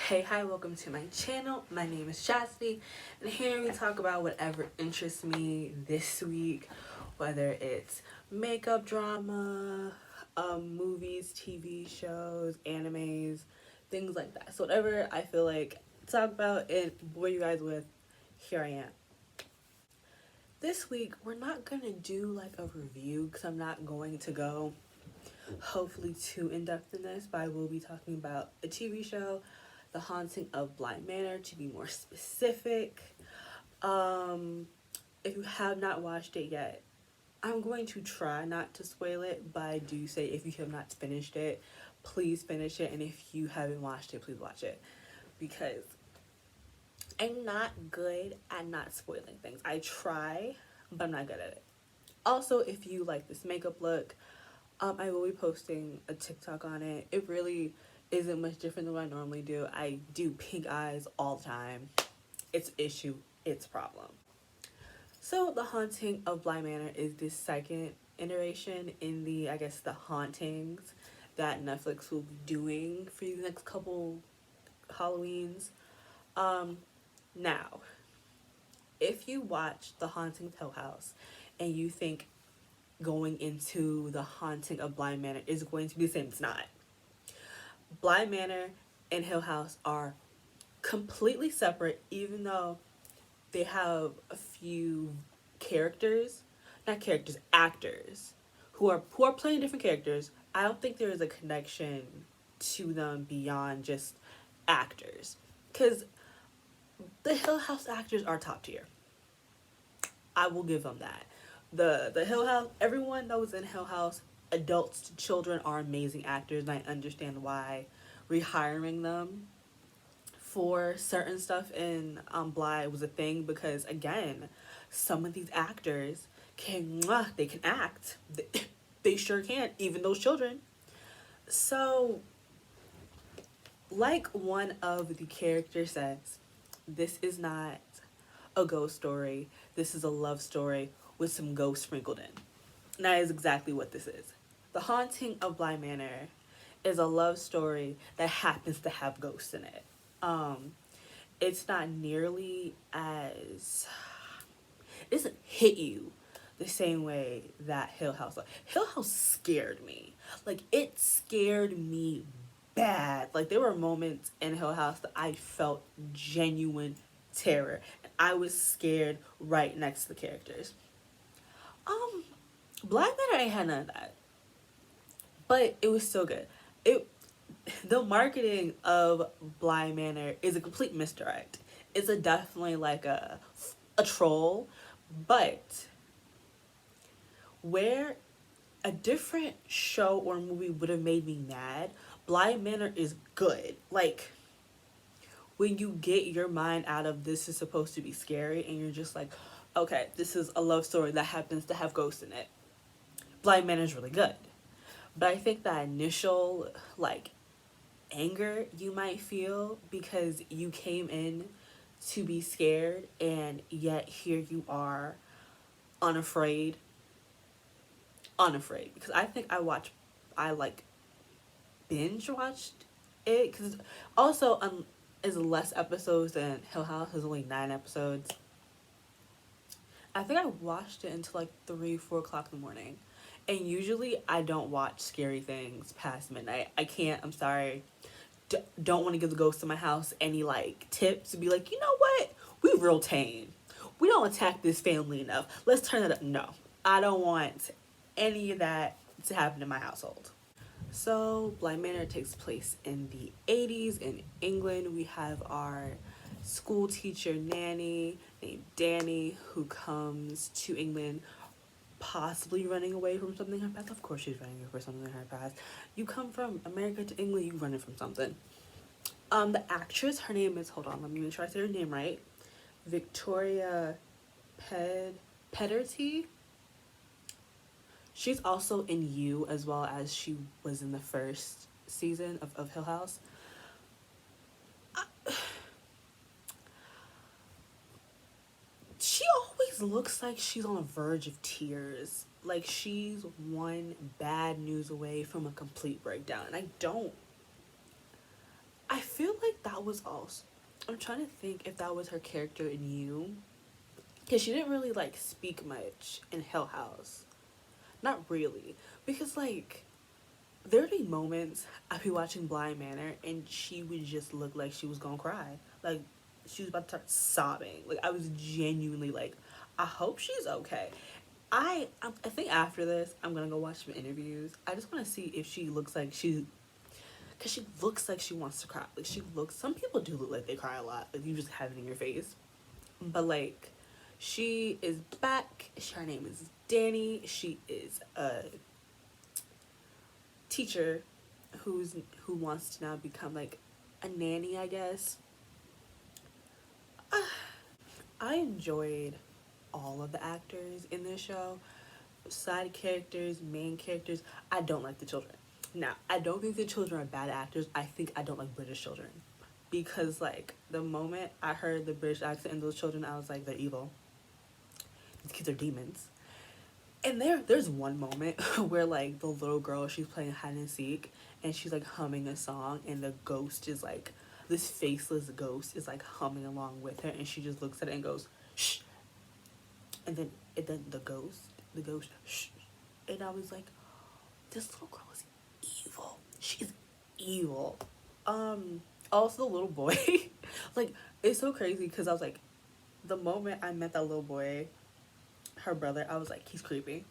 Hey, hi, welcome to my channel. My name is Chastity, and here we talk about whatever interests me this week, whether it's makeup drama, movies, TV shows, animes, things like that. So whatever I feel like talk about and bore you guys with, here I am. This week, we're not gonna do like a review because I'm not going to go hopefully too in-depth in this, but I will be talking about a TV show, The Haunting of Bly Manor, to be more specific. If you have not watched it yet, I'm going to try not to spoil it, but I do say if you have not finished it, please finish it, and if you haven't watched it, please watch it, because I'm not good at not spoiling things. I try, but I'm not good at it. Also, if you like this makeup look, I will be posting a TikTok on it. It really isn't much different than what I normally do. I do pink eyes all the time. It's issue, it's problem. So The Haunting of Bly Manor is the second iteration in the, I guess, the hauntings that Netflix will be doing for the next couple Halloweens. Now, if you watch The Haunting of Hill House and you think going into The Haunting of Bly Manor is going to be the same, it's not. Bly Manor and Hill House are completely separate, even though they have a few characters, not characters, actors who are playing different characters. I don't think there is a connection to them beyond just actors, because the Hill House actors are top tier. I will give them that. The Hill House, everyone that was in Hill House, adults to children, are amazing actors, and I understand why rehiring them for certain stuff in Bly was a thing, because again, some of these actors they can act. They sure can, even those children. So, like one of the characters says, this is not a ghost story. This is a love story with some ghosts sprinkled in. And that is exactly what this is. The Haunting of Bly Manor is a love story that happens to have ghosts in it. It's not nearly as, it doesn't hit you the same way that Hill House does. Hill House scared me. Like, it scared me bad. Like, there were moments in Hill House that I felt genuine terror, and I was scared right next to the characters. Bly Manor ain't had none of that, but it was still good. It The marketing of Bly Manor is a complete misdirect. It's definitely like a troll, but where a different show or movie would have made me mad, Bly Manor is good. Like, when you get your mind out of this is supposed to be scary and you're just like, okay, this is a love story that happens to have ghosts in it, Bly Manor is really good. But I think that initial, like, anger you might feel because you came in to be scared, and yet here you are unafraid, because I think I like binge watched it, because also is less episodes than Hill House. There's only 9 episodes. I think I watched it until like 3-4 o'clock in the morning, and usually I don't watch scary things past midnight. I can't, I'm sorry. Don't want to give the ghosts in my house any like tips to be like, you know what, we real tame, we don't attack this family enough, let's turn it up. No, I don't want any of that to happen in my household. So Bly Manor takes place in the 80s in England. We have our school teacher nanny named Danny, who comes to England possibly running away from something in her past. Of course she's running away from something in her past. You come from America to England, you running from something. The actress, her name is, hold on, let me make sure I say her name right. Victoria Pederty. She's also in You, as well as she was in the first season of Hill House. She always looks like she's on the verge of tears. Like, she's one bad news away from a complete breakdown. And I feel like like that was also, I'm trying to think if that was her character in You, because she didn't really like speak much in Hill House. Not really, because like there'd be moments I'd be watching Bly Manor and she would just look like she was gonna cry. Like she was about to start sobbing. Like I was genuinely like, I hope she's okay. I think after this I'm gonna go watch some interviews. I just want to see if she looks like she, because she looks like she wants to cry. Like she looks. Some people do look like they cry a lot. Like you just have it in your face. But like, she is back. Her name is Danny. She is a teacher who wants to now become like a nanny, I guess. I enjoyed all of the actors in this show. Side characters, main characters. I don't like the children. Now, I don't think the children are bad actors. I think I don't like British children. Because like the moment I heard the British accent in those children, I was like, they're evil. These kids are demons. And there's one moment where like the little girl, she's playing hide and seek and she's like humming a song and the ghost is like, this faceless ghost is like humming along with her and she just looks at it and goes shh, and then the ghost shh, and I was like, this little girl is evil. She's evil. Also the little boy, like it's so crazy because I was like, the moment I met that little boy, her brother, I was like, he's creepy.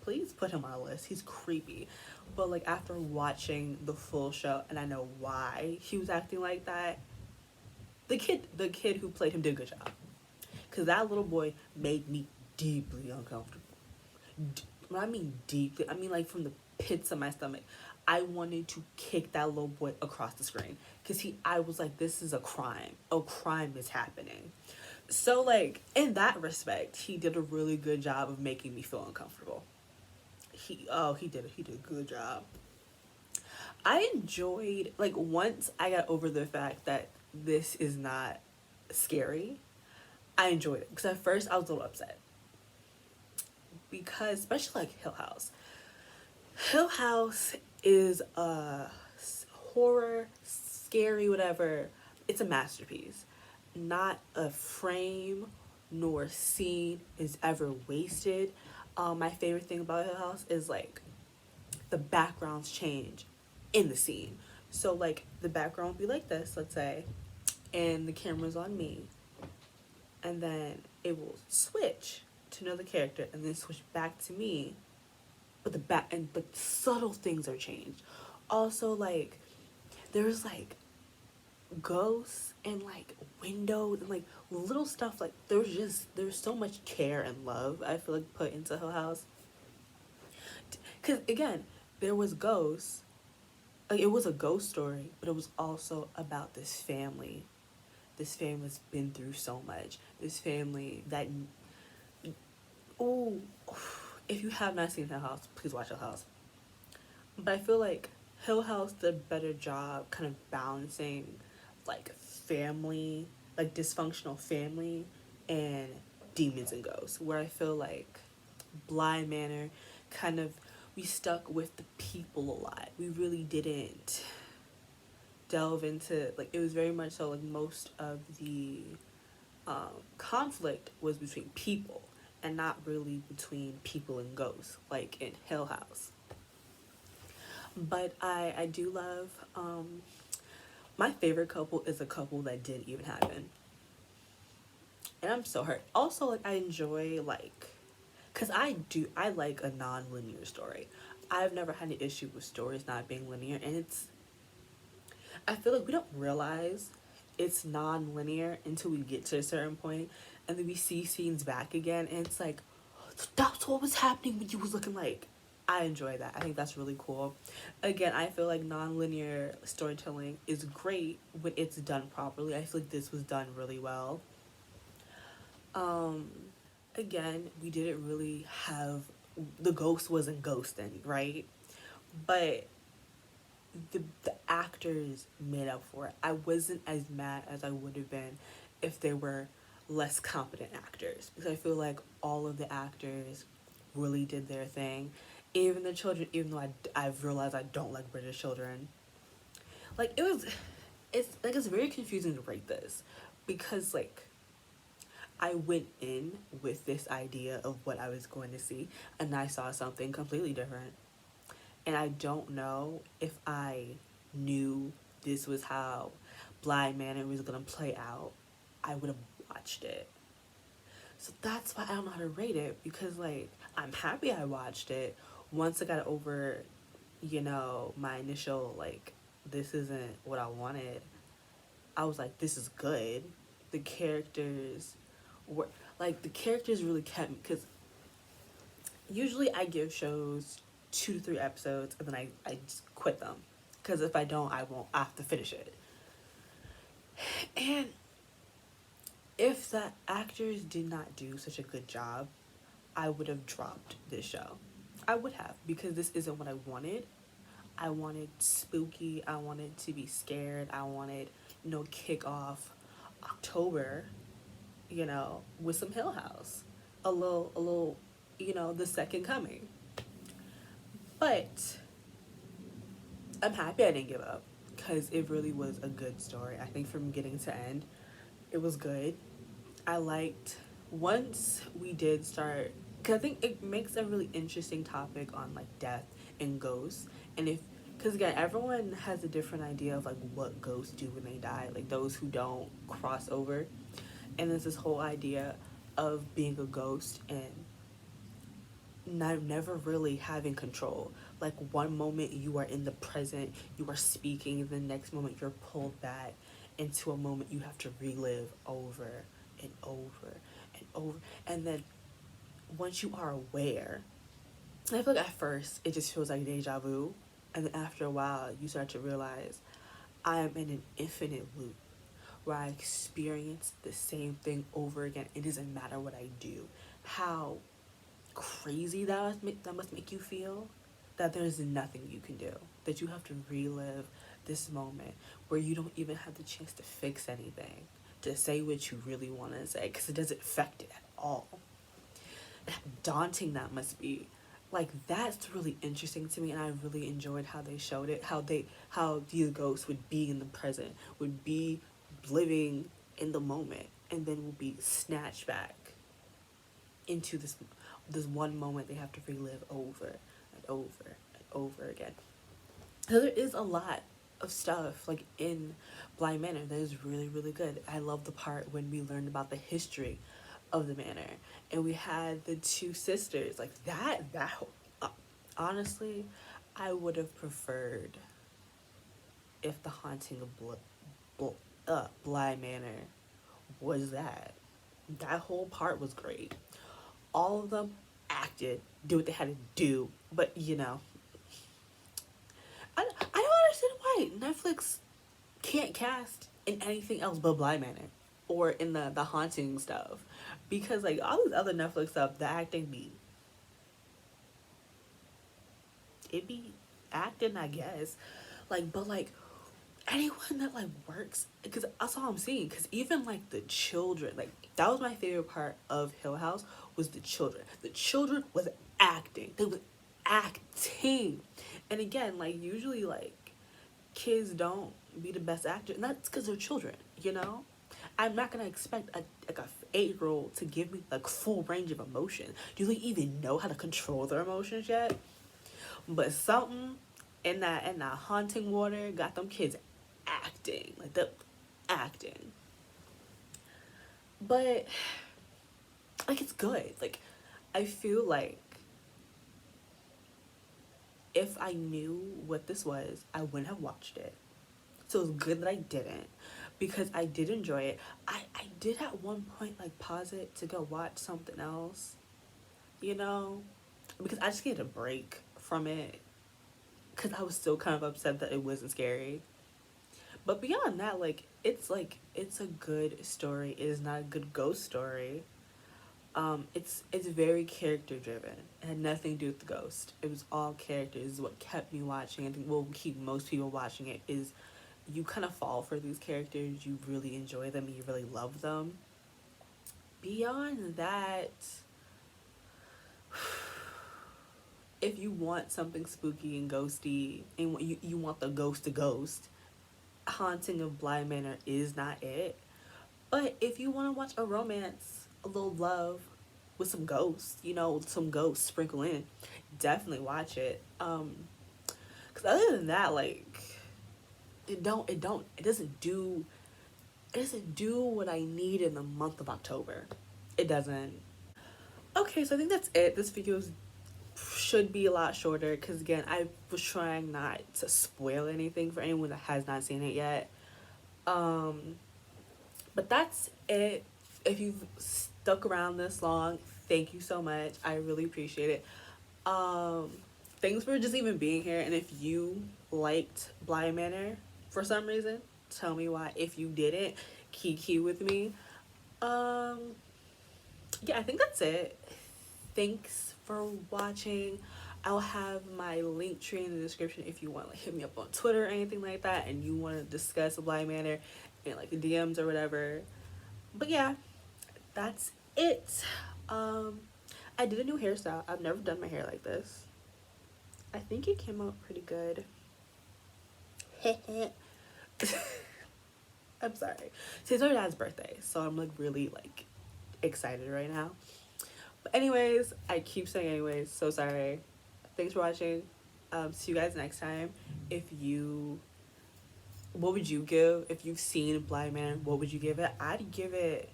Please put him on a list. He's creepy. But like after watching the full show and I know why he was acting like that, the kid who played him did a good job. Cause that little boy made me deeply uncomfortable. When I mean deeply, I mean like from the pits of my stomach. I wanted to kick that little boy across the screen. Cause I was like, this is a crime. A crime is happening. So like in that respect, he did a really good job of making me feel uncomfortable. He did a good job. I enjoyed like once I got over the fact that this is not scary. I enjoyed it because at first I was a little upset because especially like Hill House. Hill House is a horror, scary, whatever. It's a masterpiece. Not a frame nor scene is ever wasted. My favorite thing about Hill House is like the backgrounds change in the scene. So like the background would be like this, let's say, and the camera's on me, and then it will switch to another character and then switch back to me, but subtle things are changed. Also like there's like ghosts and like windows and like little stuff, like there's so much care and love I feel like put into Hill House. Because again, there was ghosts, like it was a ghost story, but it was also about this family's been through so much, this family that, oh, if you have not seen Hill House, please watch Hill House. But I feel like Hill House did a better job kind of balancing like family, like dysfunctional family and demons and ghosts, where I feel like Bly Manor kind of, we stuck with the people a lot. We really didn't delve into, like it was very much so like most of the conflict was between people and not really between people and ghosts like in Hill House. But I do love, my favorite couple is a couple that didn't even happen, and I'm so hurt. Also like I enjoy like, because I like a non-linear story. I've never had an issue with stories not being linear, and I feel like we don't realize it's non-linear until we get to a certain point and then we see scenes back again and it's like, that's what was happening when you was looking like. I enjoy that. I think that's really cool. Again, I feel like non-linear storytelling is great when it's done properly. I feel like this was done really well. Um, Again, we didn't really have, the ghost wasn't ghosting, right? But the actors made up for it. I wasn't as mad as I would have been if they were less competent actors, because I feel like all of the actors really did their thing. Even the children, even though I've realized I don't like British children. like it's very confusing to rate this, because like I went in with this idea of what I was going to see, and I saw something completely different. And I don't know if I knew this was how Bly Manor was gonna play out, I would have watched it. So that's why I don't know how to rate it, because like I'm happy I watched it. Once I got over, my initial like this isn't what I wanted, I was like, this is good. The characters were the characters really kept me, because usually I give shows 2 to 3 episodes and then I just quit them, because if I don't, I have to finish it. And if the actors did not do such a good job, I would have dropped this show. I would have, because this isn't what I wanted. I wanted spooky. I wanted to be scared. I wanted, kick off October, with some Hill House. A little, the second coming. But I'm happy I didn't give up, because it really was a good story. I think from beginning to end, it was good. I liked once we did start, because I think it makes a really interesting topic on like death and ghosts. And if, because again, everyone has a different idea of like what ghosts do when they die, like those who don't cross over. And there's this whole idea of being a ghost and never really having control. Like one moment you are in the present, you are speaking, the next moment you're pulled back into a moment you have to relive over and over and over. And then once you are aware, I feel like at first it just feels like deja vu. And then after a while you start to realize I am in an infinite loop where I experience the same thing over again. It doesn't matter what I do. How crazy that must make you feel, that there's nothing you can do, that you have to relive this moment where you don't even have the chance to fix anything, to say what you really want to say, because it doesn't affect it at all. And how daunting that must be. Like that's really interesting to me, and I really enjoyed how they showed it, how these ghosts would be in the present, would be living in the moment, and then will be snatched back into this one moment they have to relive over and over and over again. So there is a lot of stuff like in Bly Manor that is really, really good. I love the part when we learned about the history of the manor, and we had the two sisters, like that uh, honestly, I would have preferred if the Haunting of Bly Manor was that whole part was great. All of them acted, did what they had to do, but I don't understand why Netflix can't cast in anything else but Bly Manor, or in the haunting stuff, because like all these other Netflix stuff, the acting it be acting, I guess, like, but like anyone that like works, because that's all I'm seeing, because even like the children, like that was my favorite part of Hill House, was the children was acting, they was acting. And again, like usually like kids don't be the best actor, and that's because they're children, I'm not gonna expect a 8-year old to give me like full range of emotion. Do they even know how to control their emotions yet? But something in that haunting water got them kids acting, like the acting. But like it's good. Like I feel like if I knew what this was, I wouldn't have watched it. So it's good that I didn't, because I did enjoy it. I did at one point like pause it to go watch something else, you know, because I just needed a break from it, because I was still kind of upset that it wasn't scary. But beyond that, like it's a good story. It is not a good ghost story. It's very character driven. It had nothing to do with the ghost. It was all characters. What kept me watching, I think will keep most people watching it, is you kind of fall for these characters. You really enjoy them. You really love them. Beyond that, if you want something spooky and ghosty, and you want the ghost to ghost, Haunting of Bly Manor is not it. But if you want to watch a romance, a little love with some ghosts, some ghosts sprinkle in, definitely watch it. Cause other than that, like, it doesn't do what I need in the month of October. It doesn't. Okay, so I think that's it. This video should be a lot shorter because again, I was trying not to spoil anything for anyone that has not seen it yet. Um, but that's it. If you've stuck around this long, thank you so much. I really appreciate it. Um, Thanks for just even being here. And if you liked Bly Manor for some reason, tell me why. If you didn't, kiki with me. Um, yeah, I think that's it. Thanks for watching. I'll have my link tree in the description if you want to like, hit me up on Twitter or anything like that and you want to discuss Bly Manor in like the DMs or whatever. But yeah, that's it. Um, I did a new hairstyle. I've never done my hair like this. I think it came out pretty good. I'm sorry. Today's our dad's birthday, so I'm like really like excited right now. But anyways, I keep saying anyways, so sorry. Thanks for watching. See you guys next time. If you What would you give if you've seen Bly Manor? What would you give it? I'd give it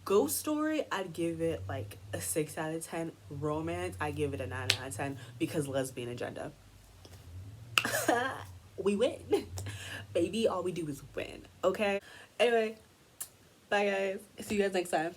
Ghost Story, I'd give it like a 6 out of 10. Romance, I give it a 9 out of 10 because lesbian agenda. We win. Baby, all we do is win, okay? Anyway, bye guys. See you guys next time.